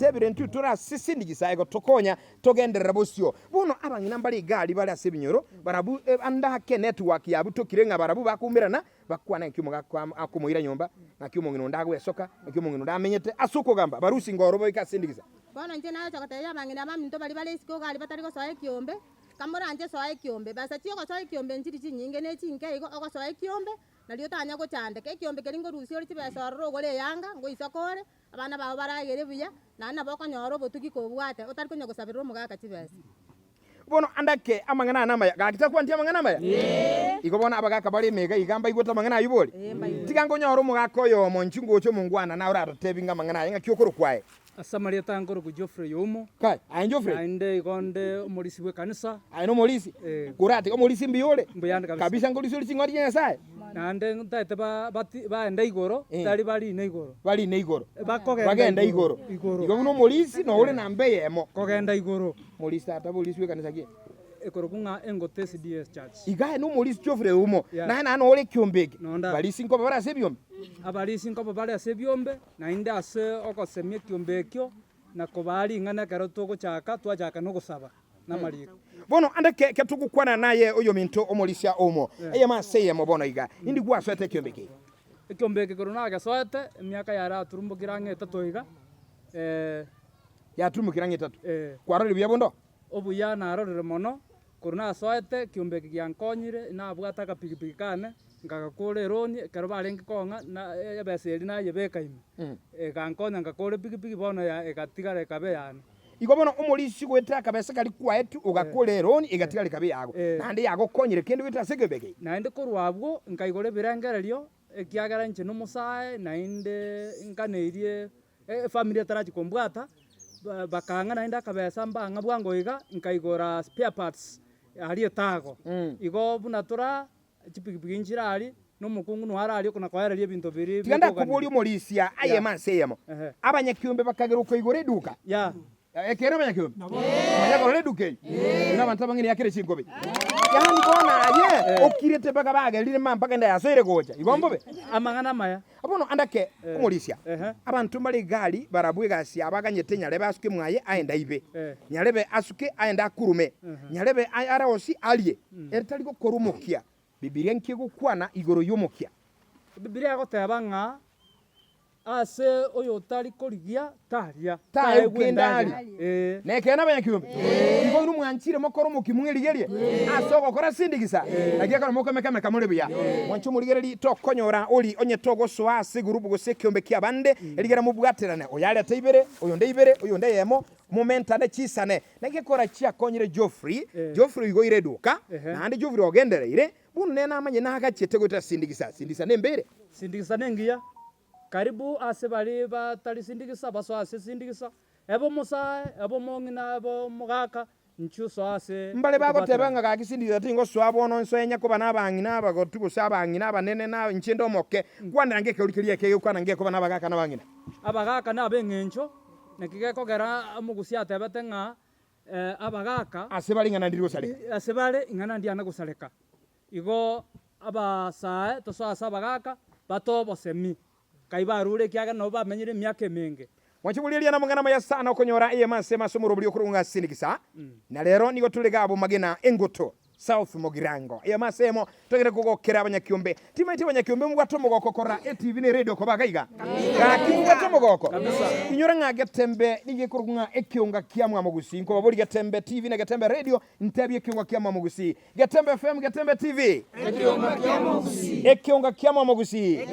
tebire ntutura sisindigisa ego tokonya togenderera bosio bono abangina mbali gali bali asebinyoro barabu andake network ya butokirenga barabu bakumirana bakwana nkyumo akomoira nyomba na kyumo ngino ndagwe soka na kyumo ngino ndamenyete asuko gamba barusi ngoro ikasindigisa bono nje nayo chakataya bangina maminto bali bali isiko gali batari ko soe kiombe kamora nje soe kiombe basa chiyo ko soe kiombe nchiri chinyinge ne chinke iko ko soe kiombe nalio tanya ko chande ke kiombe keringo rusi ori chibesa ro gore yanga ngo isokore abana babo baragere buya nana boko nyoro botuki ko bwate utari kunyo gusabirira mugaka chibesa bono andake amangana namaya gakita kwanti amangana namaya iko bona abagaka bali mega igamba igota mangana ayibole tikango nyoro mugaka yo monchungo cyo mungwana na ora tebinga mangana inga kyokoro kwae Asamaria tangoro ku Geoffrey yomo kai ai Geoffrey ande ikonde omulisi we kanisa ai no molisi kurati omulisi mbiyole mbuyanda kabisa ngolisi oli singori nyasaye nande ntate ba enda igoro tali bali ne igoro bagenda igoro igo no molisi no ule nambe yemo kogenda igoro molisi ata molisi we kanisa kie ekorokunga engote CDS church igae no molisi Geoffrey umo na no ole kyombeki bali sinko bara sebyombe abali sinko bali asebyombe na inde ase okosemye kyombekyo na kobali ngana karo togochaka twachaka no gusaba na mariko bono ande ke tukukwana naye oyo minto omolisia omo eye maseye mo bono iga indi gwa swete kyombeki ekyombeki korona gasoete emyaka yara turumbukira ng'etatu iga ya turumbukira ng'etatu kwarore bya bondo obuya narorere mono korona soete kyombeki gyankonyire nabwata kapigipigi kane ngagakore roni karo barenge konga na ebeseri na yebekaime gankonya ngakore pigipigi bono ya egatigare kabe yana igo bono omolisi gweta kabese kali kwaetu ugakore roni igatigare kabe yago nandi yago konyire kende gweta segebeke nandi korwabwo nkaigore birengererio ekiagara nche no musae nainde nkaneirie family tarachi kombwata bakanga nainde kabesa mbanga bwango iga nkaigora spare parts ali etago igo bunatura chipigipigi nchirali no mukungu no harali kuna kwahereria bintu biri tiganda kubuli omolisia aye manseyemo abanyakyumbe bakagera uko igore duka ekera abanyakyumbe abanyagora duke na bantu bangini yakire chingobe yani bona okirete baka bagerire mpaka nda yasoire gocha igombobe amangana maya abono andake omolisia abantu bali gali barabwe gasi abaganyete nyarebe asuke mwaye aenda ibe nyarebe asuke aenda kurume nyarebe araosi aliye ertali ko korumokia Bibilia nkigukwana igoro yomokia Bibilia gotebanga ase oyo tari korigia taria gwendali nekena banyakyumbe igo nu mwanchire mokoro mukimwirigerie asoko kora sindigisa agia kana moko meka muri biya mwanchu murigereri tokonyora oli onye togo swa sigurubu gosekyombe kia bande erigera mubwaterane oyale teibere oyo ndeibere oyo ndeyemo momenta de chisane nekekora chia konyire Geoffrey igo ireduka nandi Geoffrey ogendereire bunu nena amanye nagachete gota sindigisa nembere sindigisa nengia karibu ase bali batari sindigisa baso ase sindigisa ebo musae ebo mongina ebo mugaka nchuso ase mbale bagotebanga gakisindigisa tingo swabono nswenya ko bana bangina bagotugo sabangina banene na nchendo moke kwanda ngeke ulikirie kege kwana ngeke bana bagaka na bangina abagaka na bengencho nekigeko gera mugusia tebete nga abagaka ase bali ngana ndiro sale ase bale ngana ndiana gusaleka igo abasae toso asa abagaka batobo semi kaibarure kiaga no bamenyire myaka emenge mwachibuliria na mungana maya sana okonyora iye masema somuro buli okurunga sindigisa na lero nigo tuliga abo magena engoto South Mogirango iye masemo togere kugokera abanyakyumbe timaiti abanyakyumbe mugwato mugoko kora TV ne radio ko bagaiga gakimugwato mugoko inyora ngage tembe nige kurunga ekyunga kiamwa mugusi nko babuli gatembe TV na gatembe radio ntabye ekyunga kiamwa mugusi gatembe FM gatembe TV ekyunga kiamwa mugusi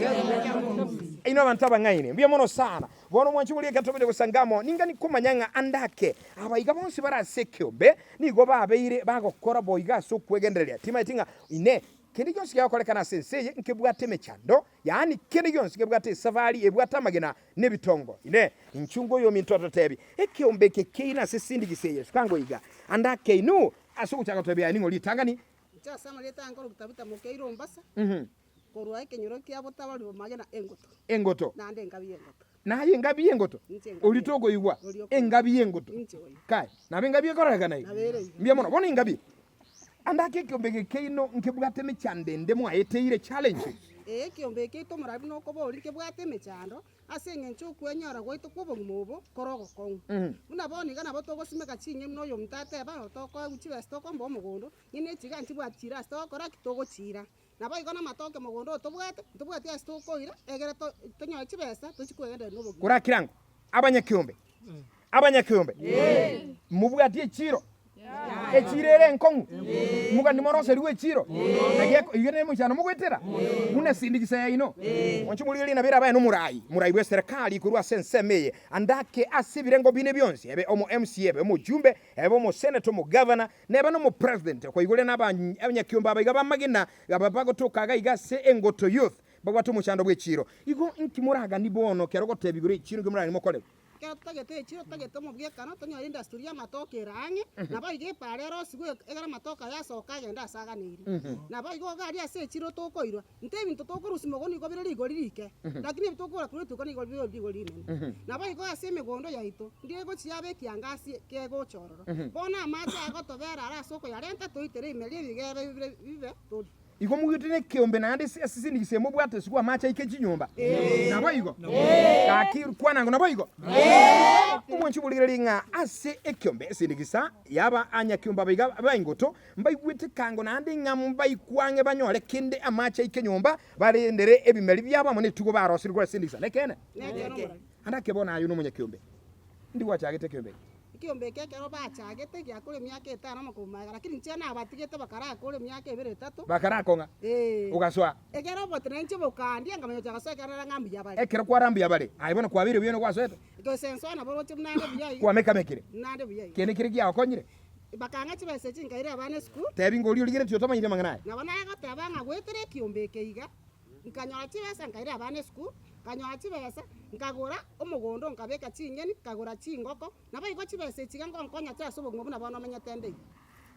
ino bantaba ngaine mbye mono sana bono mwanchibulie katobede gusangamo ningani kumanyanga andake abaiga bonsi barasekyombe nigo babeire bagokora boiga so kwegendereria timaitinga ine kindi gyonsi yakolekana senseye nkebwate mechando yani kindi gyonsi kebwate safari ebwata magena nebitongo ine inchungo yo mintoto tebi ekyombe kekeina sesindigiseye kango iga andake inu asuku chakatobya ningo litangani chasama litanga lokutabuta mukeiro mbasa korwa kenyoro kia botabali magena engoto nande ngabi engoto naye ngabi engoto olitogo igwa engabi engoto kai nabe ngabi koraka nayi mbye mono bona ngabi andake kyombege keino nkebwate mechande ndemo ayeteire challenge kyombege to marabi no ko boli kebwate mechando ase eng'encho okwenyora gwaito kwa obogima obo kora ogokong'u buna bono iga nabo togosimeka chinye buna oyo omonto ateba tokoewa chibesa tokomba omogondo ng'ine echiga nchibwati chira ase togokora ki togochira nabo igo na amatoke mogondo oyo tobwate ase tokoira egere tonyoe chibesa tochikwegenderera na obogima kora kirango abanyakiombe mubwati echiro echiro ere enkong'u mugandi moroseriwe echiro igere mochano mugwetera muna sindikisa yaino oncho muri rina bera baye no murai bwa serikali kurwa sensemeye andake asibirengo bine byonse ebe omo MCA ebe omo jumbe ebe omo senator omo governor nebe no mo president kwa igole n'abanyakiomba abayiga bamagina ababago tokaga igase engoto youth bagwato muchando bw'echiro igo nkimuraga nibono kero gotebigure echiro ngimurani mokole kero tagete echiro tagete omobiekano tonyora industry ya amatoke erange nabo iga epara erosigwe egere amatoke yasoka agenda asaganeirie nabo igo gari ase echiro tokoirwa nte ebinto tokorusia mogondo igo bire rigori rike lakini ebi tokora kuri tuko nigo bire rigori rinene nabo igo ase emegondo yaito ndie gochia bekiangasi kegochororo bona amache agotobera ara ase okoyarenta toitere imerie bigere bibe tori igo mugitine kiombe na andi sisindikise mubwate sikuwa macha ike chinyumba nabo igo kaki kwanango nabo igo umonchi buliringa ase ekiombe sindikisa yaba anya kiomba biga baingoto mbaigwite kango na andi ngamba ikwange banyole kinde amacha ike nyumba barendere ebimeli byaba mone tugo barosirwa sindikisa nekene andake bona ayo no munyakiombe ndi wachagete kiombe kiombe kekero bachagete gya kure myaka 5 makumaga lakini nchana abatigete bakara kure myaka 2-3 bakara konga ugaswa egero botre nche bokandi ngamenyo chagaso ekara ngambi yabale ekero kwa rambi yabale ayibona kwa bire byeno kwa sweta go senso na boro chimnande biyai kwa mekire nande biyai kene kiri gya okonyire bakanga chibese chingaire abane school tebi ngoli uligire tyo tomanyire mangana nabona agoteba ngagwetere kiombe keiga nkanyora chibese ngaire abane school kanyoa chibesa nkagura omogondo nkabeka chinyeni kagura chingoko nabo igo chibesa chigango nkonya chaso bogimo buna bono menyatende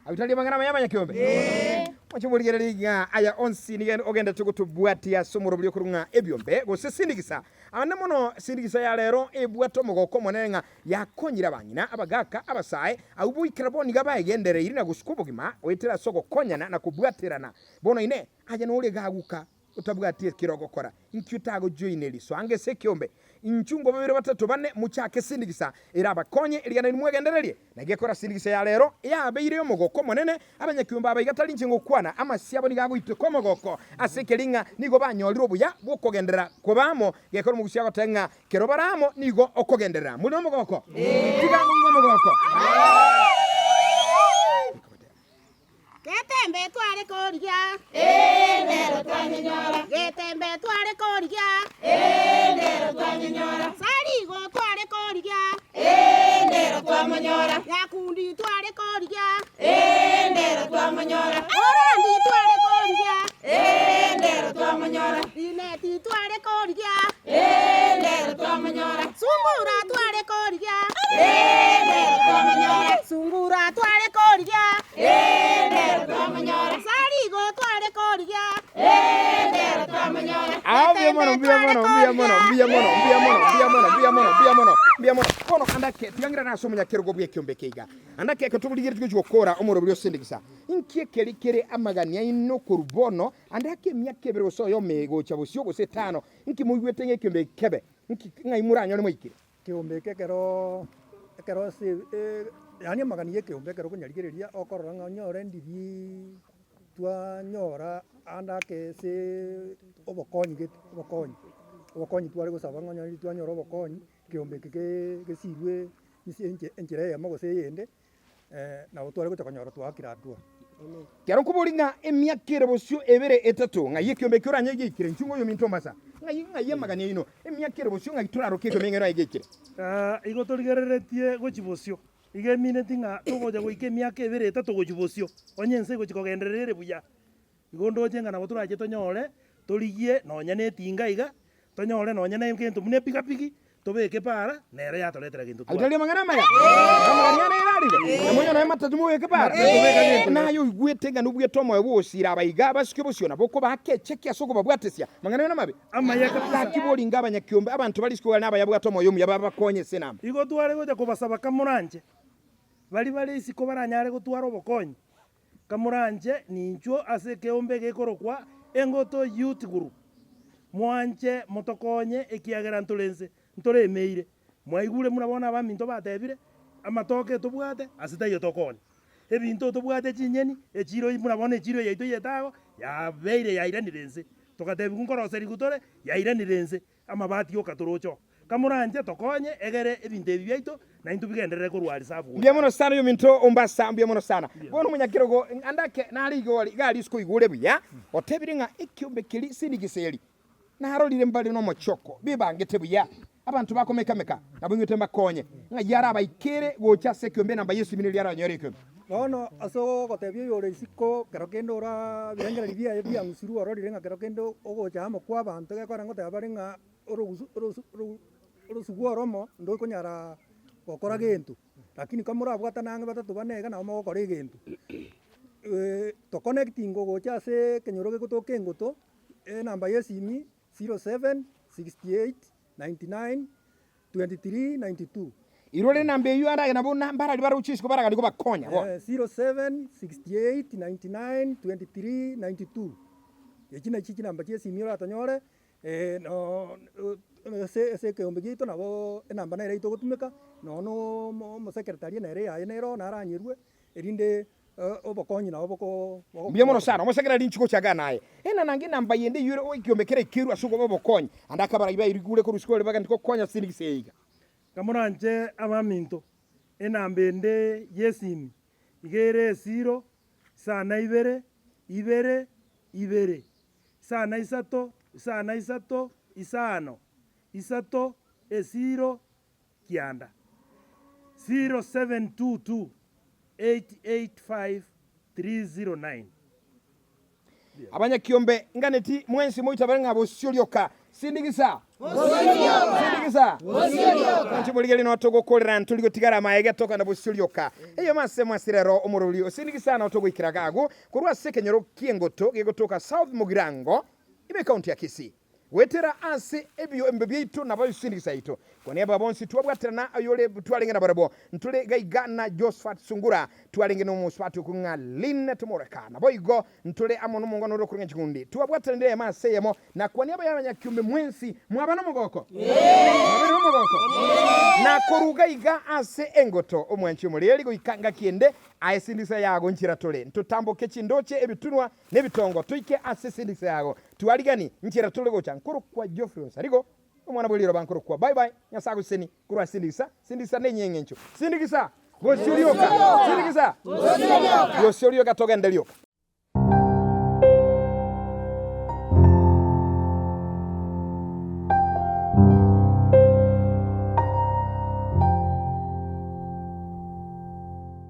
abitali mangana mayamanya kiombe mwachimuligere liga aya onsi ni ogenda tukutubwatia somoro buli kurunga ebyombe go sisindikisa ane mono sindikisa ya lero ebwato mogoko monenga yakonyira banyina abagaka abasaye abubu ikraboni gabaye gendere irina guskubogima wetera soko konyana na kubwatirana bono ine aje no ule gaguka utabwatie kirogo kora inkyutago joineli so ange se kiombe inchungo 2-3-4 muchake sindikisa iraba konye irigana nimwegendererie nage kora sindikisa ya lero ya beire yo mogoko monene abanyakiomba abayigatali nchengo kwana ama siabo nigago itwe mogoko asekelinga nigo banyoliro buya bokogendera kobamo gekora mugusia gotenga kerobaramo nigo okogendera muri mogoko tigango mogoko Getembe tware koria nero twanyonyora getembe tware koria nero twanyonyora sarigo tware koria nero twamonyora yakundi tware koria nero twamonyora orandi tware koria nero twamonyora ineti tware koria nero twamonyora sungura tware koria nero twamonyora sungura tware koria nero twamonyora sarigo tware koria nero twamonyora mbia mono kono andake tiangira na somunya kerogo bwe kiombe keiga andake ko tubuligire tukujokora omoro byo sindikisa inkie kelikere amagania ino kurubono andake myake bero so yo mego chabusyo go setano inki mugwete nge kiombe kebe inki ngai muranyo ni moikire kiombe kekero si yani amagania kiombe kero kunyarigereria okorora nganyore ndibi twanyora andake se obokonyi tware gusaba nganyori twanyora obokonyi kiombe gesirwe enchera ya mago se yende na utware gutakanyora twakira atua kero kubulinga emyakire bosyo ebere etatu ngaye kiombe kuranye gikire nchungo yo minto masa ngaye magania ino emyakire bosyo ngagituraro kiko mengero igikire igo torigereretie gochibosyo igemine tinga tugoja goike myaka ebere etatu gochibosyo onyense gochikogenderere buya igondo jenga nabo turaje tonyore torigie nonya netinga iga tonyore nonya na kintu mune pigapigi tobeke para nere yatoletera kintu twa utali mangana maya amagania ne irari namonyo na matatu mu weke para na yo igwetenga nubwe tomo egusira abayiga basike bosyo nabo ko bakecheki asoko babwatesia mangana na mabe amayaka kiboli ngabanya kiombe abantu balisiko na abayabwa tomo yo muyababa konye senama igo tware goja kubasaba kamuranje bali isiko baranyare gutwara obokonyi kamuranje nincho ase kiombe gekorokwa engoto youth group mwanche motokonye ekiagera ntorense ntoremeire mwaigure murabona abaminto batebire amatoke tobwate asitayo tokonye ebinto tobwate chinyeni echiro murabona echiro yaito yetago yabeire yairanirense tokatebi kunkoroseri gutore yairanirense amabati okatorocho kamuranje tokonye egere ebinto ebi byaito na into bigenderere kurwari sabu mbia mono sana yo minto ombasa mbia mono sana bono munyakirogo andake nari gori gali sko igure buya otebiringa ikiumbe kili sinigiseri na harolire mbali no mochoko bibangete buya abantu bakomeka nabunyote makonye nga yara abaikere gocha sekiombe namba Yesu minili yara nyoreke bono aso gotebia yore isiko kero kendo ora birengera libia ebia ngusuru ororire nga kero kendo ogocha amo kwa abantu gekora ngoteba bari nga orosugu oromo ndo konyara gokora gento lakini kamura bwata nange batatu banega na omo gokora gento to connecting gocha se kenyoro gegotoke ngoto namba yesimi 07 68 99 23 92 irole nambe yu ara na bona mbara libara uchisiko bara galiko bakonya 07 68 99 23 92 echina chichi namba yesimi ora tonyore no se ke ombe gito nabo namba na ito gutumeka no mo secretary na ere ya nero na aranyirwe erinde obokonyi na oboko mbia mono sana mo secretary nchiko chaga naye nangi namba yende yure oikiombekere kiru asuko bokonyi andaka bara iba irigule ko rusko lebaga ndiko konya siniseiga kamuranje abaminto enambende yesimi igere 0 sana ibere sana isato isano isato esiro kianda 0722 885 309 abanya kiombe nganeti mwensi moita barenga bosyolyoka sindigisa nchimuligeli no togo kolera ntuligo tigara maege toka na bosyolyoka eyo mase mwasirero omorolio sindigisa no togo ikiragago kurwa sekenyoro kiengoto gegotoka South Mugirango ibe county ya Kisii wetera ase ebyo embebyeito na bayo sindigisa ito kwa niaba bonsi tuwabwatana ayole twalenge na barabo ntule gaigana Josephat Sungura twalenge no muswatu kunga line tumoreka na boigo ntule amono mungono ro kurenga chikundi tuwabwatana ndeye maseyemo na kwa niaba yabanya kiumbe mwensi mwabana mugoko mwabana mugoko na koruga iga ase engoto omwanchi muleli go ikanga kiende aisindisa yago nchira tole ntutamboke chindoche ebitunwa nebitongo tuike ase sindisa yago tuwaligani nchira tole go chankuru kwa Geoffrey Sarigo omwana boliro bankuru kwa bye nyasago seni kurwa sindisa nenyengencho sindikisa gosyolyoka sindikisa gosyolyoka toga ndalyoka